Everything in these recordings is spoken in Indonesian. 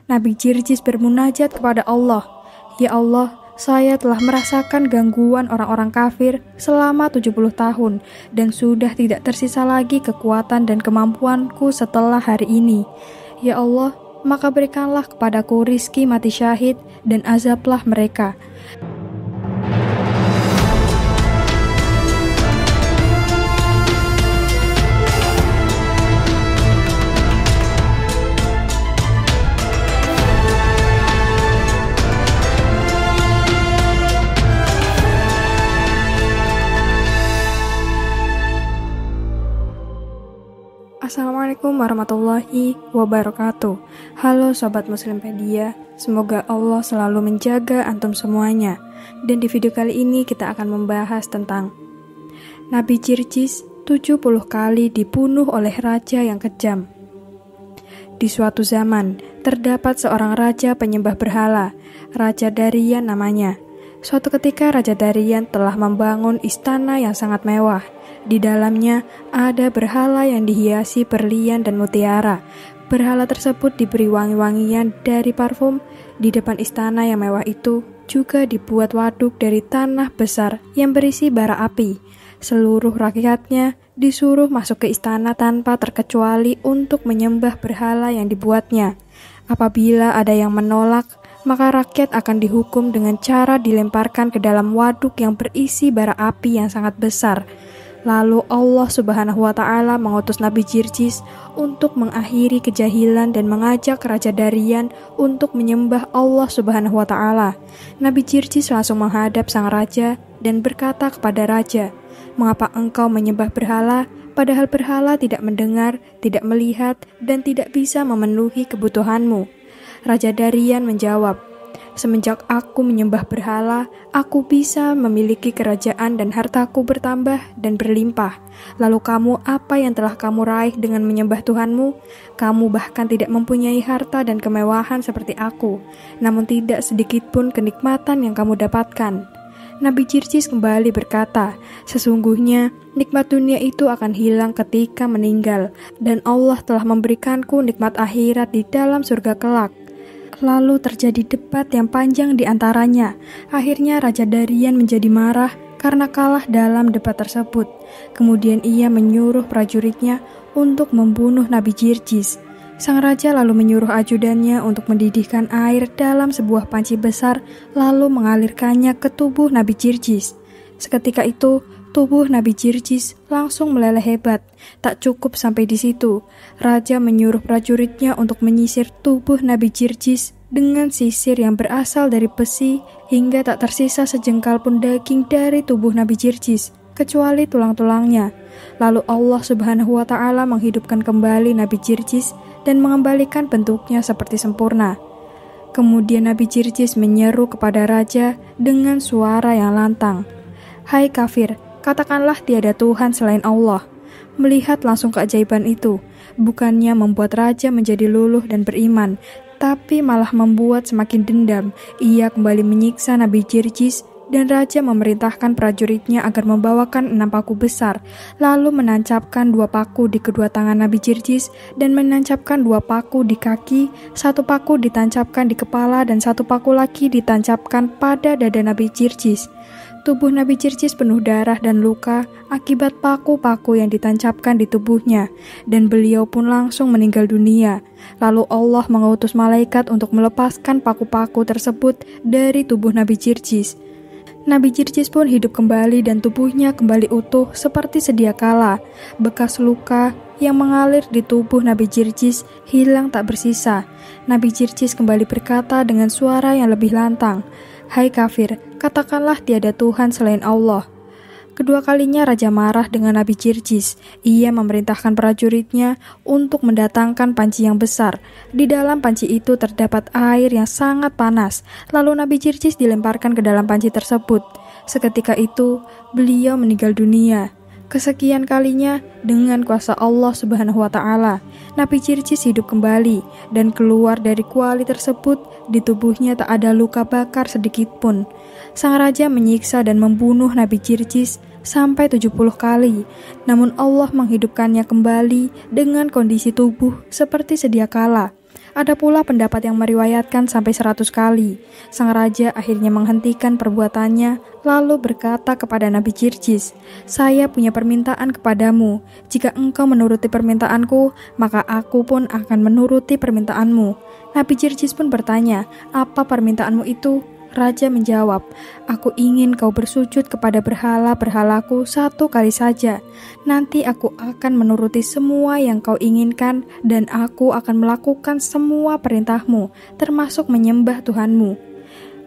Nabi Jirjis bermunajat kepada Allah, "Ya Allah, saya telah merasakan gangguan orang-orang kafir selama 70 tahun dan sudah tidak tersisa lagi kekuatan dan kemampuanku setelah hari ini. Ya Allah, maka berikanlah kepadaku rizki mati syahid dan azablah mereka." Assalamualaikum warahmatullahi wabarakatuh. Halo Sobat Muslimpedia, semoga Allah selalu menjaga antum semuanya. Dan di video kali ini kita akan membahas tentang Nabi Jirjis 70 kali dibunuh oleh raja yang kejam. Di suatu zaman, terdapat seorang raja penyembah berhala, Raja Darian namanya. Suatu ketika Raja Darian telah membangun istana yang sangat mewah. Di dalamnya ada berhala yang dihiasi berlian dan mutiara. Berhala tersebut diberi wangi-wangian dari parfum. Di depan istana yang mewah itu juga dibuat waduk dari tanah besar yang berisi bara api. Seluruh rakyatnya disuruh masuk ke istana tanpa terkecuali untuk menyembah berhala yang dibuatnya. Apabila ada yang menolak, maka rakyat akan dihukum dengan cara dilemparkan ke dalam waduk yang berisi bara api yang sangat besar. Lalu Allah Subhanahu wa Ta'ala mengutus Nabi Jirjis untuk mengakhiri kejahilan dan mengajak Raja Darian untuk menyembah Allah Subhanahu wa Ta'ala. Nabi Jirjis langsung menghadap sang raja dan berkata kepada raja, "Mengapa engkau menyembah berhala, padahal berhala tidak mendengar, tidak melihat, dan tidak bisa memenuhi kebutuhanmu?" Raja Darian menjawab, "Semenjak aku menyembah berhala, aku bisa memiliki kerajaan dan hartaku bertambah dan berlimpah. Lalu kamu, apa yang telah kamu raih dengan menyembah Tuhanmu? Kamu bahkan tidak mempunyai harta dan kemewahan seperti aku, namun tidak sedikit pun kenikmatan yang kamu dapatkan." Nabi Jirjis kembali berkata, "Sesungguhnya nikmat dunia itu akan hilang ketika meninggal, dan Allah telah memberikanku nikmat akhirat di dalam surga kelak." Lalu terjadi debat yang panjang di antaranya. Akhirnya Raja Darian menjadi marah karena kalah dalam debat tersebut. Kemudian ia menyuruh prajuritnya untuk membunuh Nabi Jirjis. Sang raja lalu menyuruh ajudannya untuk mendidihkan air dalam sebuah panci besar, lalu mengalirkannya ke tubuh Nabi Jirjis. Seketika itu, tubuh Nabi Jirjis langsung meleleh hebat. Tak cukup sampai di situ, raja menyuruh prajuritnya untuk menyisir tubuh Nabi Jirjis dengan sisir yang berasal dari besi hingga tak tersisa sejengkal pun daging dari tubuh Nabi Jirjis, kecuali tulang-tulangnya. Lalu Allah Subhanahu wa Ta'ala menghidupkan kembali Nabi Jirjis dan mengembalikan bentuknya seperti sempurna. Kemudian Nabi Jirjis menyeru kepada raja dengan suara yang lantang, "Hai kafir, katakanlah tiada Tuhan selain Allah." Melihat langsung keajaiban itu, bukannya membuat raja menjadi luluh dan beriman, tapi malah membuat semakin dendam. Ia kembali menyiksa Nabi Jirjis dan raja memerintahkan prajuritnya agar membawakan 6 paku besar, lalu menancapkan 2 paku di kedua tangan Nabi Jirjis dan menancapkan 2 paku di kaki, 1 paku ditancapkan di kepala dan 1 paku lagi ditancapkan pada dada Nabi Jirjis. Tubuh Nabi Jirjis penuh darah dan luka akibat paku-paku yang ditancapkan di tubuhnya, dan beliau pun langsung meninggal dunia. Lalu Allah mengutus malaikat untuk melepaskan paku-paku tersebut dari tubuh Nabi Jirjis. Nabi Jirjis pun hidup kembali dan tubuhnya kembali utuh seperti sedia kala. Bekas luka yang mengalir di tubuh Nabi Jirjis hilang tak bersisa. Nabi Jirjis kembali berkata dengan suara yang lebih lantang, "Hai kafir, katakanlah tiada Tuhan selain Allah." Kedua kalinya raja marah dengan Nabi Jirjis. Ia memerintahkan prajuritnya untuk mendatangkan panci yang besar. Di dalam panci itu terdapat air yang sangat panas. Lalu Nabi Jirjis dilemparkan ke dalam panci tersebut. Seketika itu, beliau meninggal dunia. Kesekian kalinya, dengan kuasa Allah Subhanahu wa Ta'ala, Nabi Jirjis hidup kembali dan keluar dari kuali tersebut. Di tubuhnya tak ada luka bakar sedikit pun. Sang raja menyiksa dan membunuh Nabi Jirjis sampai 70 kali. Namun Allah menghidupkannya kembali dengan kondisi tubuh seperti sedia kala. Ada pula pendapat yang meriwayatkan sampai 100 kali. Sang raja akhirnya menghentikan perbuatannya, lalu berkata kepada Nabi Jirjis, "Saya punya permintaan kepadamu. Jika engkau menuruti permintaanku, maka aku pun akan menuruti permintaanmu." Nabi Jirjis pun bertanya, "Apa permintaanmu itu?" Raja menjawab, "Aku ingin kau bersujud kepada berhala-berhalaku 1 kali saja. Nanti aku akan menuruti semua yang kau inginkan dan aku akan melakukan semua perintahmu, termasuk menyembah Tuhanmu."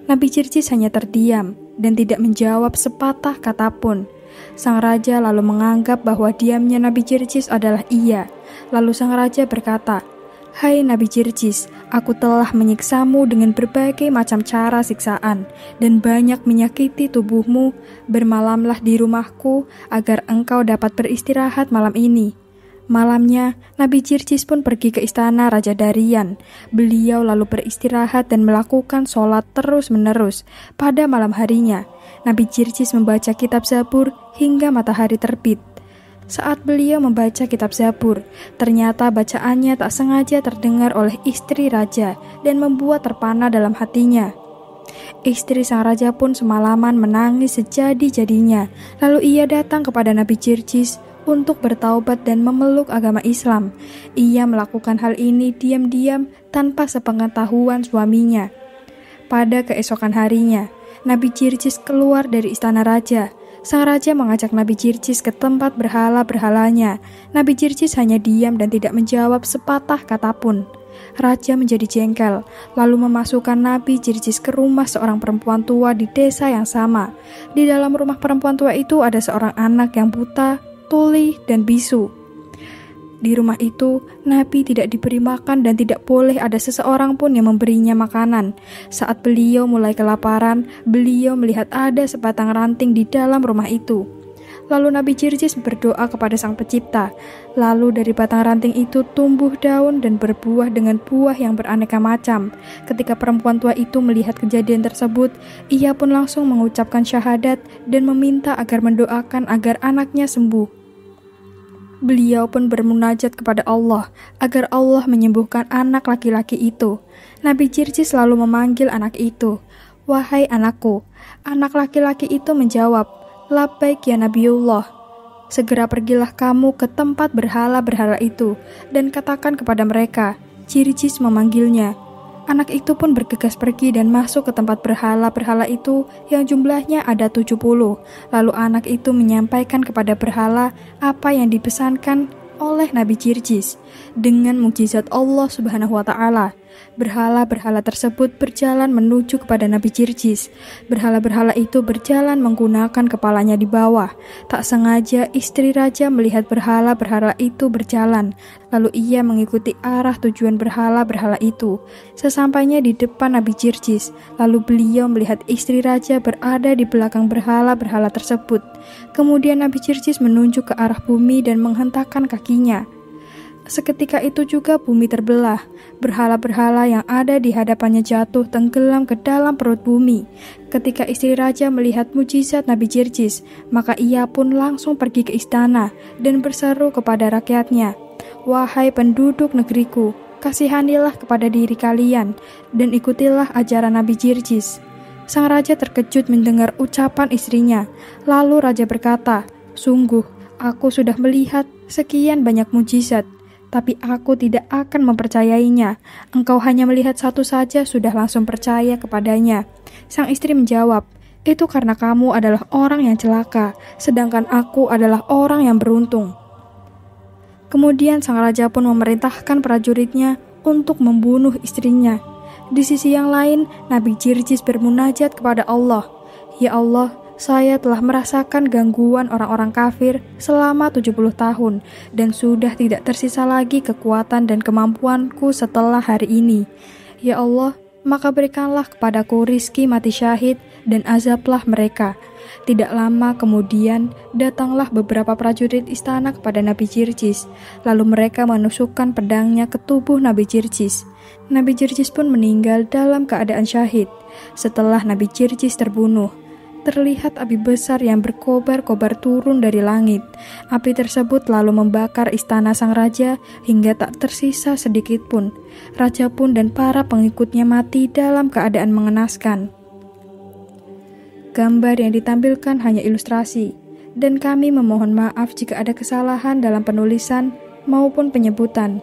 Nabi Jirjis hanya terdiam dan tidak menjawab sepatah kata pun. Sang raja lalu menganggap bahwa diamnya Nabi Jirjis adalah iya. Lalu sang raja berkata, "Hai Nabi Jirjis, aku telah menyiksamu dengan berbagai macam cara siksaan dan banyak menyakiti tubuhmu. Bermalamlah di rumahku agar engkau dapat beristirahat malam ini." Malamnya, Nabi Jirjis pun pergi ke istana Raja Darian. Beliau lalu beristirahat dan melakukan sholat terus-menerus. Pada malam harinya, Nabi Jirjis membaca kitab Zabur hingga matahari terbit. Saat beliau membaca kitab Zabur, ternyata bacaannya tak sengaja terdengar oleh istri raja dan membuat terpana dalam hatinya. Istri sang raja pun semalaman menangis sejadi-jadinya. Lalu ia datang kepada Nabi Jirjis untuk bertaubat dan memeluk agama Islam. Ia melakukan hal ini diam-diam tanpa sepengetahuan suaminya. Pada keesokan harinya, Nabi Jirjis keluar dari istana raja. Sang raja mengajak Nabi Jirjis ke tempat berhala-berhalanya. Nabi Jirjis hanya diam dan tidak menjawab sepatah kata pun. Raja menjadi jengkel, lalu memasukkan Nabi Jirjis ke rumah seorang perempuan tua di desa yang sama. Di dalam rumah perempuan tua itu ada seorang anak yang buta, tuli, dan bisu. Di rumah itu, Nabi tidak diberi makan dan tidak boleh ada seseorang pun yang memberinya makanan. Saat beliau mulai kelaparan, beliau melihat ada sebatang ranting di dalam rumah itu. Lalu Nabi Jirjis berdoa kepada Sang Pencipta. Lalu dari batang ranting itu tumbuh daun dan berbuah dengan buah yang beraneka macam. Ketika perempuan tua itu melihat kejadian tersebut, ia pun langsung mengucapkan syahadat dan meminta agar mendoakan agar anaknya sembuh. Beliau pun bermunajat kepada Allah agar Allah menyembuhkan anak laki-laki itu. Nabi Jirjis lalu memanggil anak itu, "Wahai anakku." Anak laki-laki itu menjawab, "Labbaik ya Nabiullah." "Segera pergilah kamu ke tempat berhala-berhala itu dan katakan kepada mereka." Jirjis memanggilnya. Anak itu pun bergegas pergi dan masuk ke tempat berhala-berhala itu yang jumlahnya ada 70. Lalu anak itu menyampaikan kepada berhala apa yang dipesankan oleh Nabi Jirjis. Dengan mukjizat Allah Subhanahu wa Ta'ala, berhala-berhala tersebut berjalan menuju kepada Nabi Jirjis. Berhala-berhala itu berjalan menggunakan kepalanya di bawah. Tak sengaja istri raja melihat berhala-berhala itu berjalan. Lalu ia mengikuti arah tujuan berhala-berhala itu. Sesampainya di depan Nabi Jirjis, lalu beliau melihat istri raja berada di belakang berhala-berhala tersebut. Kemudian Nabi Jirjis menunjuk ke arah bumi dan menghentakkan kakinya. Seketika itu juga bumi terbelah. Berhala-berhala yang ada di hadapannya jatuh tenggelam ke dalam perut bumi. Ketika istri raja melihat mujizat Nabi Jirjis, maka ia pun langsung pergi ke istana dan berseru kepada rakyatnya, "Wahai penduduk negeriku, kasihanilah kepada diri kalian dan ikutilah ajaran Nabi Jirjis." Sang raja terkejut mendengar ucapan istrinya. Lalu raja berkata, "Sungguh, aku sudah melihat sekian banyak mujizat, tapi aku tidak akan mempercayainya. Engkau hanya melihat satu saja sudah langsung percaya kepadanya." Sang istri menjawab, "Itu karena kamu adalah orang yang celaka, sedangkan aku adalah orang yang beruntung." Kemudian sang raja pun memerintahkan prajuritnya untuk membunuh istrinya. Di sisi yang lain, Nabi Jirjis bermunajat kepada Allah, "Ya Allah, saya telah merasakan gangguan orang-orang kafir selama 70 tahun dan sudah tidak tersisa lagi kekuatan dan kemampuanku setelah hari ini. Ya Allah, maka berikanlah kepadaku rizki mati syahid dan azablah mereka." Tidak lama kemudian, datanglah beberapa prajurit istana kepada Nabi Jirjis. Lalu mereka menusukkan pedangnya ke tubuh Nabi Jirjis. Nabi Jirjis pun meninggal dalam keadaan syahid. Setelah Nabi Jirjis terbunuh, terlihat api besar yang berkobar-kobar turun dari langit. Api tersebut lalu membakar istana sang raja hingga tak tersisa sedikit pun. Raja pun dan para pengikutnya mati dalam keadaan mengenaskan. Gambar yang ditampilkan hanya ilustrasi, dan kami memohon maaf jika ada kesalahan dalam penulisan maupun penyebutan.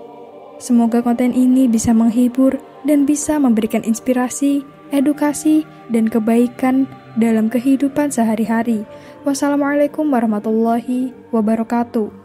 Semoga konten ini bisa menghibur dan bisa memberikan inspirasi, edukasi, dan kebaikan dalam kehidupan sehari-hari. Wassalamualaikum warahmatullahi wabarakatuh.